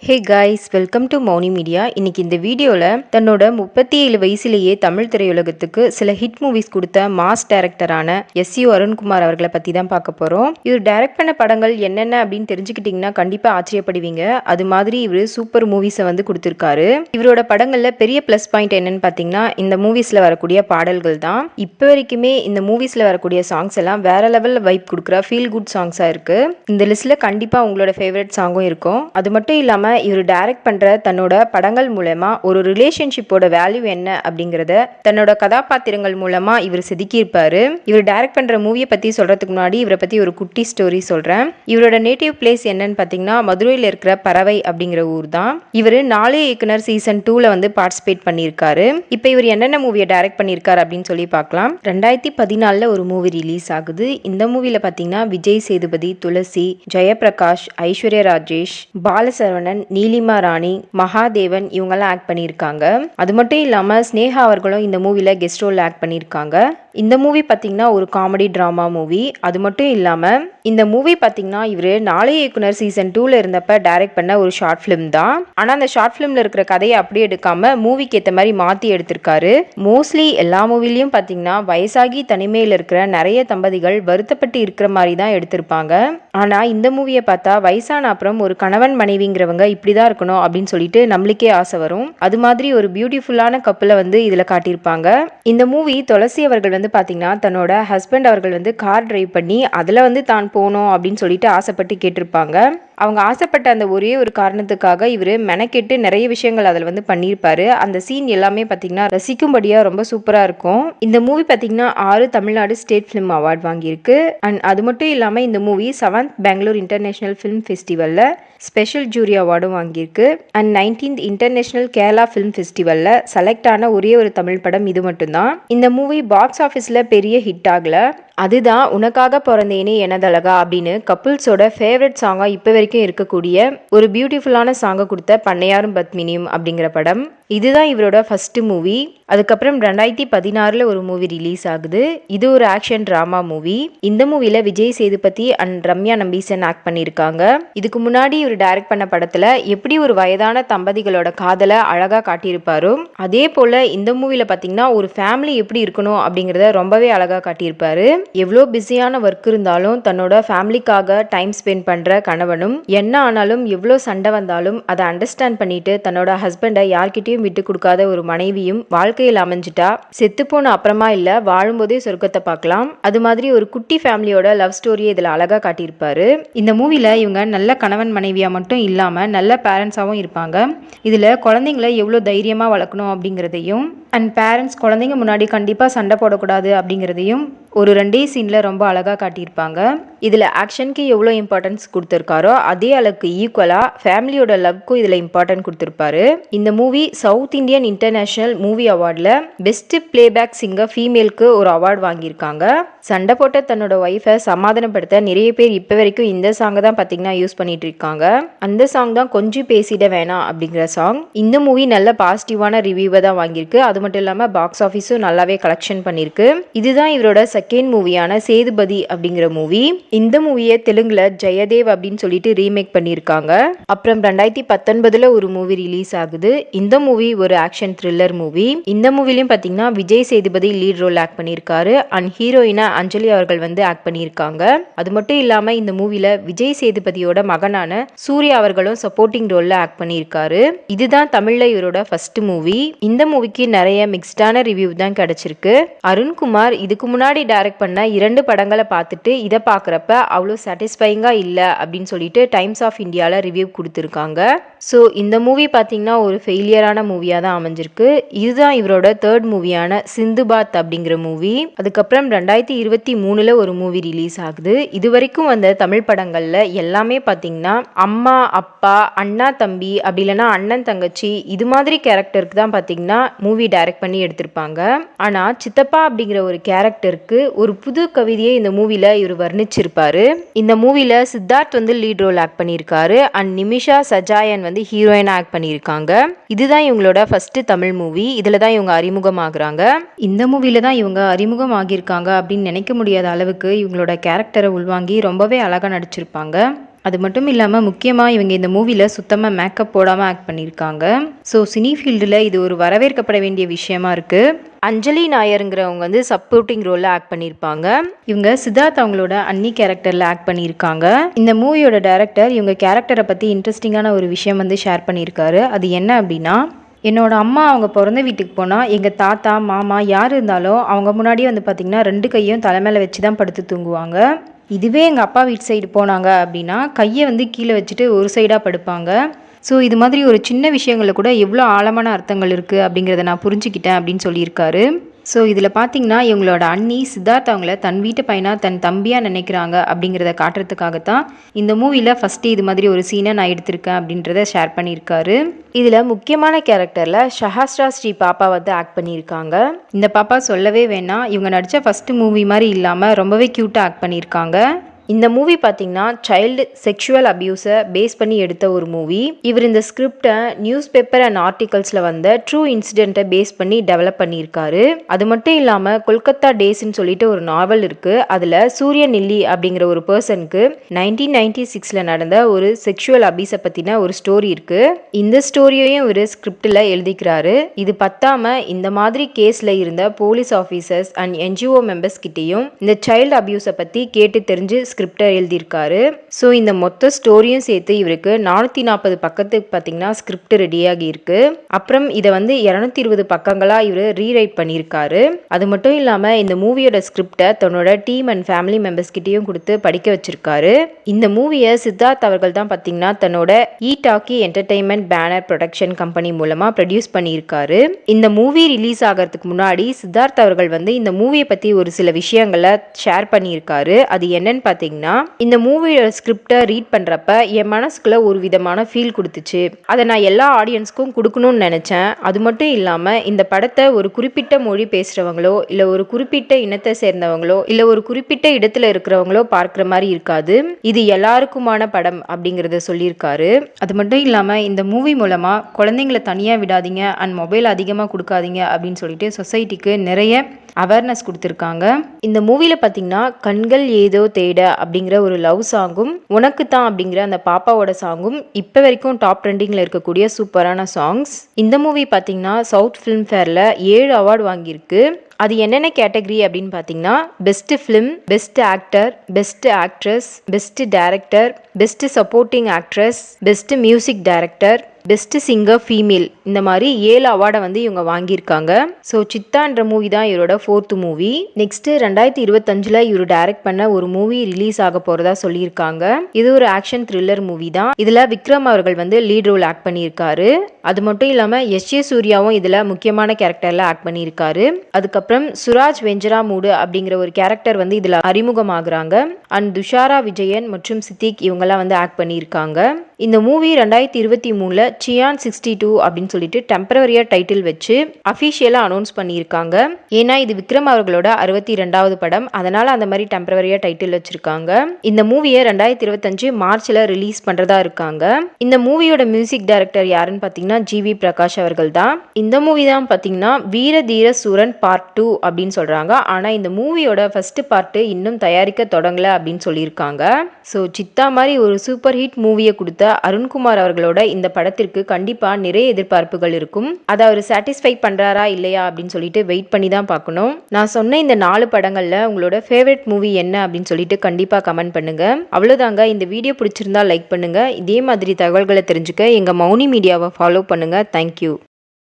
Hey guys, welcome to Mouni media. இன்னைக்கு இந்த வீடியோவில் தன்னோட 37 வயசுலேயே தமிழ் திரையுலகத்துக்கு சில ஹிட் மூவிஸ் கொடுத்த மாஸ் டைரக்டரான எஸ்.யு. அருண்குமார் அவர்களை பற்றி தான் பார்க்க போகிறோம். இவர் டைரக்ட் பண்ண படங்கள் என்னென்ன அப்படின்னு தெரிஞ்சுக்கிட்டிங்கன்னா கண்டிப்பாக ஆச்சரியப்படுவீங்க. அது மாதிரி இவர் சூப்பர் மூவிஸை வந்து கொடுத்துருக்காரு. இவரோட படங்களில் பெரிய ப்ளஸ் பாயிண்ட் என்னன்னு பார்த்தீங்கன்னா இந்த மூவிஸில் வரக்கூடிய பாடல்கள் தான். இப்போ வரைக்குமே இந்த மூவிஸில் வரக்கூடிய சாங்ஸ் எல்லாம் வேற லெவலில் வைப் கொடுக்குற ஃபீல் குட் சாங்ஸாக இருக்குது. இந்த லிஸ்ட்டில் கண்டிப்பாக உங்களோட ஃபேவரட் சாங்கும் இருக்கும். அது மட்டும் இல்லாமல் இவர் டைரக்ட் பண்ற தன்னோட படங்கள் மூலமா ஒரு ரிலேஷன்ஷிப்போட வேல்யூ என்ன அப்படிங்கறத தன்னோட கதாபாத்திரங்கள் மூலமா இவர் செதுக்கியிருப்பாரு. இவர் டைரக்ட் பண்ற மூவியை பத்தி சொல்றதுக்கு முன்னாடி இவரை பத்தி ஒரு குட்டி ஸ்டோரி சொல்றேன். இவரோட நேட்டிவ் பிளேஸ் என்னன்னு பாத்தீங்கன்னா மதுரையில் இருக்கிற பறவை அப்படிங்கிற ஊர் தான். இவர் 4 இயக்குனர் சீசன் 2ல வந்து பார்ட்டிசிபேட் பண்ணியிருக்காரு. இப்போ இவர் என்னென்ன மூவியை டைரக்ட் பண்ணியிருக்காரு அப்படின்னு சொல்லி பார்க்கலாம். 2014 ஒரு மூவி ரிலீஸ் ஆகுது. இந்த மூவில பாத்தீங்கன்னா விஜய் சேதுபதி, துளசி, ஜெயபிரகாஷ், ஐஸ்வர்யா ராஜேஷ், பாலசரவணன், நீலிமா ராணி, மகாதேவன் இவங்கெல்லாம் ஆக்ட் பண்ணியிருக்காங்க. அது மட்டும் இல்லாமல் ஸ்னேகா அவர்களும் இந்த மூவியில் கெஸ்ட் ரோல் ஆக்ட் பண்ணியிருக்காங்க. இந்த மூவி பார்த்தீங்கன்னா ஒரு காமெடி ட்ராமா மூவி. அது மட்டும் இல்லாமல் இந்த மூவி பார்த்தீங்கன்னா இவர் 4 இயக்குனர் சீசன் 2ல இருந்தப்ப டைரக்ட் பண்ண ஒரு ஷார்ட் ஃபிலிம் தான். ஆனால் அந்த ஷார்ட் ஃபிலிமில் இருக்கிற கதையை அப்படியே எடுக்காம மூவிக்கு ஏற்ற மாதிரி மாற்றி எடுத்திருக்காரு. மோஸ்ட்லி எல்லா மூவிலையும் பார்த்தீங்கன்னா வயசாகி தனிமையில் இருக்கிற நிறைய தம்பதிகள் வருத்தப்பட்டு இருக்கிற மாதிரி தான் எடுத்திருப்பாங்க. ஆனால் இந்த மூவியை பார்த்தா வயசான அப்புறம் ஒரு கணவன் மனைவிங்கிறவங்க இப்படிதான் இருக்கணும் அப்படின்னு சொல்லிட்டு நம்மளுக்கே ஆசை வரும். அது மாதிரி ஒரு பியூட்டிஃபுல்லான கப்பலை வந்து இதில் காட்டியிருப்பாங்க. இந்த மூவி துளசி அவர்கள் வந்து பார்த்தீங்கன்னா தன்னோட ஹஸ்பண்ட் அவர்கள் வந்து கார் டிரைவ் பண்ணி அதில் வந்து தான் போகணும் அப்படின்னு சொல்லிட்டு ஆசைப்பட்டு கேட்டிருப்பாங்க. அவங்க ஆசைப்பட்ட அந்த ஒரே ஒரு காரணத்துக்காக இவர் மெனக்கெட்டு நிறைய விஷயங்கள் அதில் வந்து பண்ணியிருப்பாரு. அந்த சீன் எல்லாமே பார்த்தீங்கன்னா ரசிக்கும்படியாக ரொம்ப சூப்பராக இருக்கும். இந்த மூவி பார்த்தீங்கன்னா 6 தமிழ்நாடு ஸ்டேட் ஃபிலிம் அவார்ட் வாங்கியிருக்கு. அண்ட் அது மட்டும் இல்லாமல் இந்த movie 7th Bangalore international film ஃபெஸ்டிவலில் ஸ்பெஷல் ஜூரி அவார்டும் வாங்கியிருக்கு. And 19th international Kerala film ஃபெஸ்டிவலில் செலக்ட் ஆன ஒரே ஒரு தமிழ் படம் இது மட்டும்தான். இந்த மூவி பாக்ஸ் ஆஃபீஸில் பெரிய ஹிட் ஆகலை. அதுதான் உனக்காக பிறந்தேனே எனதழகா அப்படின்னு கப்புள்ஸோட ஃபேவரட் சாங்காக இப்போ வரைக்கும் இருக்கக்கூடிய ஒரு பியூட்டிஃபுல்லான சாங்கை கொடுத்த பண்ணையாரும் பத்மினியும் அப்படிங்கிற படம். இதுதான் இவரோட ஃபர்ஸ்ட் மூவி. அதுக்கப்புறம் 2016 ஒரு மூவி ரிலீஸ் ஆகுது. இது ஒரு ஆக்ஷன் ட்ராமா மூவி. இந்த மூவியில் விஜய் சேதுபதி அண்ட் ரம்யா நம்பீசன் ஆக்ட் பண்ணியிருக்காங்க. இதுக்கு முன்னாடி இவர் டைரக்ட் பண்ண படத்தில் எப்படி ஒரு வயதான தம்பதிகளோட காதலை அழகாக காட்டியிருப்பாரோ அதே போல் இந்த மூவியில் பார்த்தீங்கன்னா ஒரு ஃபேமிலி எப்படி இருக்கணும் அப்படிங்கிறத ரொம்பவே அழகாக காட்டியிருப்பாரு. எவ்வளோ பிஸியான ஒர்க் இருந்தாலும் தன்னோட ஃபேமிலிக்காக டைம் ஸ்பெண்ட் பண்ணுற கணவனும் என்ன ஆனாலும் எவ்வளோ சண்டை வந்தாலும் அதை அண்டர்ஸ்டாண்ட் பண்ணிட்டு தன்னோட ஹஸ்பண்டை யார்கிட்டயும் விட்டு கொடுக்காத ஒரு மனைவியும் வாழ்க்கையில் அமைஞ்சிட்டா செத்து போன அப்புறமா இல்ல வாழும்போதே சொர்க்கத்தை பார்க்கலாம். அது மாதிரி ஒரு குட்டி ஃபேமிலியோட லவ் ஸ்டோரியை இதில் அழகாக காட்டியிருப்பாரு. இந்த மூவியில் இவங்க நல்ல கணவன் மனைவியா மட்டும் இல்லாமல் நல்ல பேரண்ட்ஸாகவும் இருப்பாங்க. இதில் குழந்தைங்களை எவ்வளோ தைரியமாக வளர்க்கணும் அப்படிங்கிறதையும் அண்ட் பேரண்ட்ஸ் குழந்தைங்க முன்னாடி கண்டிப்பாக சண்டை போடக்கூடாது அப்படிங்கிறதையும் ஒரு 2 சீனில் ரொம்ப அழகாக காட்டியிருப்பாங்க. இதில் ஆக்ஷனுக்கு எவ்வளோ இம்பார்ட்டன்ஸ் கொடுத்துருக்காரோ அதே அளவுக்கு ஈக்குவலாக ஃபேமிலியோட லவ்க்கும் இதில் இம்பார்ட்டன்ட் கொடுத்துருப்பாரு. இந்த movie South Indian international movie அவார்டில் பெஸ்ட் பிளேபேக் சிங்கர் ஃபீமேலுக்கு ஒரு அவார்டு வாங்கியிருக்காங்க. சண்டை போட்ட தன்னோட ஒய்ஃபை சமாதானப்படுத்த நிறைய பேர் இப்போ வரைக்கும் இந்த சாங்கை தான் பார்த்தீங்கன்னா யூஸ் பண்ணிட்டு இருக்காங்க. அந்த சாங் தான் கொஞ்சம் பேசிட வேணாம் அப்படிங்கிற சாங். இந்த மூவி நல்ல பாசிட்டிவான ரிவ்யூவை தான் வாங்கியிருக்கு. அது மட்டும் இல்லாமல் பாக்ஸ் ஆஃபீஸும் நல்லாவே கலெக்ஷன் பண்ணியிருக்கு. இதுதான் இவரோட செகண்ட் மூவியான சேதுபதி அப்படிங்கிற மூவி. இந்த மூவியை தெலுங்குல ஜெயதேவ் அப்படின்னு சொல்லிட்டு ரீமேக் பண்ணியிருக்காங்க. அப்புறம் 2019 ஒரு மூவி ரிலீஸ் ஆகுது. இந்த மூவி ஒரு ஆக்ஷன் த்ரில்லர் மூவி. இந்த மூவிலையும் பார்த்தீங்கன்னா Vijay Sethupathi lead role act பண்ணியிருக்காரு. அண்ட் ஹீரோயினா அஞ்சலி அவர்கள் வந்து ஆக்ட் பண்ணியிருக்காங்க. அது மட்டும் இல்லாமல் இந்த மூவில விஜய் சேதுபதியோட மகனான சூர்யா அவர்களும் சப்போர்ட்டிங் ரோல்ல ஆக்ட் பண்ணியிருக்காரு. இதுதான் தமிழ்ல இவரோட ஃபர்ஸ்ட் மூவி. இந்த மூவிக்கு நிறைய மிக்ஸ்டான ரிவ்யூ தான் கிடைச்சிருக்கு. அருண்குமார் இதுக்கு முன்னாடி டைரக்ட் பண்ண 2 படங்களை பார்த்துட்டு இதை பார்க்குறப்ப அவ்வளோ சாட்டிஸ்ஃபைங்கா இல்லை அப்படின்னு சொல்லிட்டு டைம்ஸ் ஆஃப் இந்தியாவில் ரிவ்யூ கொடுத்துருக்காங்க. ஸோ இந்த மூவி பார்த்தீங்கன்னா ஒரு ஃபெயிலியரான மூவியாக தான் அமைஞ்சிருக்கு. இதுதான் இவரோட 3rd மூவியான சிந்துபாத் அப்படிங்கிற மூவி. அதுக்கப்புறம் 2023 ஒரு மூவி ரிலீஸ் ஆகுது. இது வரைக்கும் வந்த தமிழ் படங்களில் எல்லாமே பார்த்தீங்கன்னா அம்மா அப்பா அண்ணா தம்பி அப்படி இல்லைன்னா அண்ணன் தங்கச்சி இது மாதிரி கேரக்டருக்கு தான் பார்த்தீங்கன்னா மூவி டைரக்ட் பண்ணி எடுத்திருப்பாங்க. ஆனால் சித்தப்பா அப்படிங்கிற ஒரு கேரக்டருக்கு ஒரு புது கவிதையை இந்த மூவியில் இவர் வர்ணிச்சிருப்பாரு. இந்த மூவியில் சித்தார்த் வந்து லீட் ரோல் ஆக்ட் பண்ணியிருக்காரு. அண்ட் நிமிஷா சஜாயன் வந்து ஹீரோயினா ஆக்ட் பண்ணியிருக்காங்க. இதுதான் இவங்களோட ஃபர்ஸ்ட் தமிழ் மூவி. இதில் தான் இவங்க அறிமுகமாகறாங்க. இந்த மூவில தான் இவங்க அறிமுகம் ஆகியிருக்காங்க அப்படின்னு நினைக்க முடியாத அளவுக்கு இவங்களோட கேரக்டரை உள்வாங்கி ரொம்பவே அழகாக நடிச்சிருப்பாங்க. அது மட்டும் இல்லாமல் முக்கியமாக இவங்க இந்த மூவியில் சுத்தமாக மேக்கப் போடாமல் ஆக்ட் பண்ணியிருக்காங்க. ஸோ சினி ஃபீல்டில் இது ஒரு வரவேற்கப்பட வேண்டிய விஷயமா இருக்குது. அஞ்சலி நாயருங்கிறவங்க வந்து சப்போர்ட்டிங் ரோலில் ஆக்ட் பண்ணியிருப்பாங்க. இவங்க சித்தார்த் அவங்களோட அன்னி கேரக்டரில் ஆக்ட் பண்ணியிருக்காங்க. இந்த மூவியோட டைரக்டர் இவங்க கேரக்டரை பற்றி இன்ட்ரெஸ்டிங்கான ஒரு விஷயம் வந்து ஷேர் பண்ணியிருக்காரு. அது என்ன அப்படின்னா, என்னோட அம்மா அவங்க பிறந்த வீட்டுக்கு போனால் எங்கள் தாத்தா மாமா யார் இருந்தாலும் அவங்க முன்னாடியே வந்து பார்த்திங்கன்னா 2 கையும் தலைமையில் வச்சு தான் படுத்து தூங்குவாங்க. இதுவே எங்கள் அப்பா வீட்டு சைடு போனாங்க அப்படின்னா கையை வந்து கீழே வச்சுட்டு ஒரு சைடாக படுப்பாங்க. ஸோ இது மாதிரி ஒரு சின்ன விஷயங்களில் கூட எவ்வளோ ஆழமான அர்த்தங்கள் இருக்குது அப்படிங்கிறத நான் புரிஞ்சுக்கிட்டேன் அப்படின்னு சொல்லியிருக்காரு. ஸோ இதில் பார்த்தீங்கன்னா இவங்களோட அண்ணி சித்தார்த் அவங்கள தன் வீட்டு பையனாக தன் தம்பியாக நினைக்கிறாங்க அப்படிங்கிறத காட்டுறதுக்காகத்தான் இந்த மூவியில் ஃபஸ்ட்டு இது மாதிரி ஒரு சீனை நான் எடுத்திருக்கேன் அப்படின்றத ஷேர் பண்ணியிருக்காரு. இதில் முக்கியமான கேரக்டரில் ஷஹாஸ்ரா ஸ்ரீ பாப்பா வந்து ஆக்ட் பண்ணியிருக்காங்க. இந்த பாப்பா சொல்லவே வேணாம், இவங்க நடித்த ஃபஸ்ட்டு மூவி மாதிரி இல்லாமல் ரொம்பவே க்யூட்டாக ஆக்ட் பண்ணியிருக்காங்க. இந்த மூவி பார்த்தீங்கன்னா சைல்டு செக்ஷுவல் அப்யூஸை பேஸ் பண்ணி எடுத்த ஒரு மூவி. இவர் இந்த ஸ்கிரிப்டை நியூஸ் பேப்பர் அண்ட் ஆர்டிகல்ஸில் வந்த ட்ரூ இன்சிடென்ட்டை பேஸ் பண்ணி டெவலப் பண்ணியிருக்காரு. அது மட்டும் இல்லாமல் கொல்கத்தா டேஸ்ன்னு சொல்லிட்டு ஒரு நாவல் இருக்குது. அதில் சூரிய நெல்லி அப்படிங்கிற ஒரு பர்சனுக்கு 1996 நடந்த ஒரு செக்ஷுவல் அபியூஸை பற்றின ஒரு ஸ்டோரி இருக்குது. இந்த ஸ்டோரியையும் இவர் ஸ்கிரிப்டில் எழுதிக்கிறாரு. இது பத்தாமல் இந்த மாதிரி கேஸில் இருந்த police officers and NGO members கிட்டேயும் இந்த சைல்டு அபியூஸை பற்றி கேட்டு தெரிஞ்சு ஸ்கிரிப்டை எழுதியிருக்காரு. ஸோ இந்த மொத்த ஸ்டோரியும் சேர்த்து இவருக்கு 440 பக்கத்துக்கு பார்த்தீங்கன்னா ஸ்கிரிப்ட் ரெடியாகி இருக்கு. அப்புறம் இதை வந்து 220 பக்கங்களாக இவர் ரீரைட் பண்ணியிருக்காரு. அது மட்டும் இல்லாமல் இந்த மூவியோட ஸ்கிரிப்டை தன்னோட டீம் அண்ட் ஃபேமிலி மெம்பர்ஸ் கிட்டேயும் கொடுத்து படிக்க வச்சிருக்காரு. இந்த மூவியை சித்தார்த் அவர்கள் தான் பார்த்தீங்கன்னா தன்னோட talkie entertainment banner production company மூலமாக ப்ரொடியூஸ் பண்ணியிருக்காரு. இந்த மூவி ரிலீஸ் ஆகிறதுக்கு முன்னாடி சித்தார்த் அவர்கள் வந்து இந்த மூவியை பற்றி ஒரு சில விஷயங்களை ஷேர் பண்ணியிருக்காரு. அது என்னன்னு பார்த்தீங்கன்னா, இந்த மூவியோட ஸ்கிரிப்டை ரீட் பண்ணுறப்ப என் மனசுக்குள்ள ஒரு விதமான ஃபீல் கொடுத்துச்சு. அதை நான் எல்லா ஆடியன்ஸ்க்கும் கொடுக்கணும்னு நினச்சேன். அது மட்டும் இல்லாமல் இந்த படத்தை ஒரு குறிப்பிட்ட மொழி பேசுகிறவங்களோ இல்லை ஒரு குறிப்பிட்ட இனத்தை சேர்ந்தவங்களோ இல்லை ஒரு குறிப்பிட்ட இடத்துல இருக்கிறவங்களோ பார்க்குற மாதிரி இருக்காது. இது எல்லாருக்குமான படம் அப்படிங்கிறத சொல்லியிருக்காரு. அது மட்டும் இல்லாமல் இந்த மூவி மூலமாக குழந்தைங்களை தனியாக விடாதீங்க அண்ட் மொபைல் அதிகமாக கொடுக்காதீங்க அப்படின்னு சொல்லிட்டு சொசைட்டிக்கு நிறைய அவேர்னஸ் கொடுத்துருக்காங்க. இந்த மூவியில் பார்த்தீங்கன்னா கண்கள் ஏதோ தேட அப்படிங்கிற ஒரு லவ் சாங்கும் உனக்கு தான் அப்படிங்கிற அந்த பாப்பாவோட சாங்கும் இப்போ வரைக்கும் டாப் ட்ரெண்டிங்கில் இருக்கக்கூடிய சூப்பரான சாங்ஸ். இந்த மூவி பார்த்தீங்கன்னா சவுத் ஃபிலிம் ஃபேரில் 7 அவார்டு வாங்கியிருக்கு. அது என்னென்ன கேட்டகரி அப்படின்னு பார்த்தீங்கன்னா best film, best actor, best actress, best director, best supporting actress, best music director, best singer female, இந்த மாதிரி 7 அவார்டை வந்து இவங்க வாங்கியிருக்காங்க. ஸோ சித்தான்ற மூவி தான் இவரோட 4th மூவி. நெக்ஸ்ட் 2025 இவர் டைரக்ட் பண்ண ஒரு மூவி ரிலீஸ் ஆக போறதா சொல்லியிருக்காங்க. இது ஒரு ஆக்ஷன் த்ரில்லர் மூவி தான். இதுல விக்ரம் அவர்கள் வந்து லீட் ரோல் ஆக்ட் பண்ணியிருக்காரு. அது மட்டும் இல்லாம எஸ்.ஏ. சூர்யாவும் இதுல முக்கியமான கேரக்டர்ல ஆக்ட் பண்ணியிருக்காரு. அதுக்கப்புறம் சுராஜ் வெஞ்சராமூடு அப்படிங்கிற ஒரு கேரக்டர் வந்து இதுல அறிமுகமாகறாங்க. அண்ட் துஷாரா விஜயன் மற்றும் சித்திக் இவங்கெல்லாம் வந்து ஆக்ட் பண்ணியிருக்காங்க. இந்த மூவி 2023 சியான் 62 அப்படின்னு சொல்லிட்டு டெம்பரவரியா டைட்டில் வச்சு அஃபிஷியலா அனௌன்ஸ் பண்ணியிருக்காங்க. ஏன்னா இது விக்ரம் அவர்களோட 62வது படம், அதனால அந்த மாதிரி டெம்பரவரியா டைட்டில் வச்சிருக்காங்க. இந்த மூவியை 2025 மார்ச்ல ரிலீஸ் பண்றதா இருக்காங்க. இந்த மூவியோட மியூசிக் டைரக்டர் யாருன்னு பாத்தீங்கன்னா ஜி.வி. பிரகாஷ் அவர்கள் தான். இந்த மூவி தான் பாத்தீங்கன்னா வீர தீர சூரன் பார்ட் 2 அப்படின்னு சொல்றாங்க. ஆனா இந்த மூவியோட ஃபர்ஸ்ட் பார்ட் இன்னும் தயாரிக்க தொடங்கல அப்படின்னு சொல்லியிருக்காங்க. ஸோ சித்தா மாதிரி ஒரு சூப்பர் ஹிட் மூவியை கொடுத்த அருண்குமார் அவர்களோட இந்த படத்திற்கு கண்டிப்பா நிறைய எதிர்பார்ப்புகள் இருக்கும். அதை அவர் சாட்டிஸ்ஃபை பண்றாரா இல்லையா அப்படின்னு சொல்லிட்டு வெயிட் பண்ணி தான் பார்க்கணும். நான் சொன்ன இந்த 4 படங்கள்ல உங்களோட ஃபேவரட் மூவி என்ன அப்படின்னு சொல்லிட்டு கண்டிப்பா கமெண்ட் பண்ணுங்க. அவ்வளவுதாங்க. இந்த வீடியோ பிடிச்சிருந்தா லைக் பண்ணுங்க. இதே மாதிரி தகவல்களை தெரிஞ்சுக்க எங்க மௌனி மீடியாவை ஃபாலோ பண்ணுங்க. தேங்க்யூ.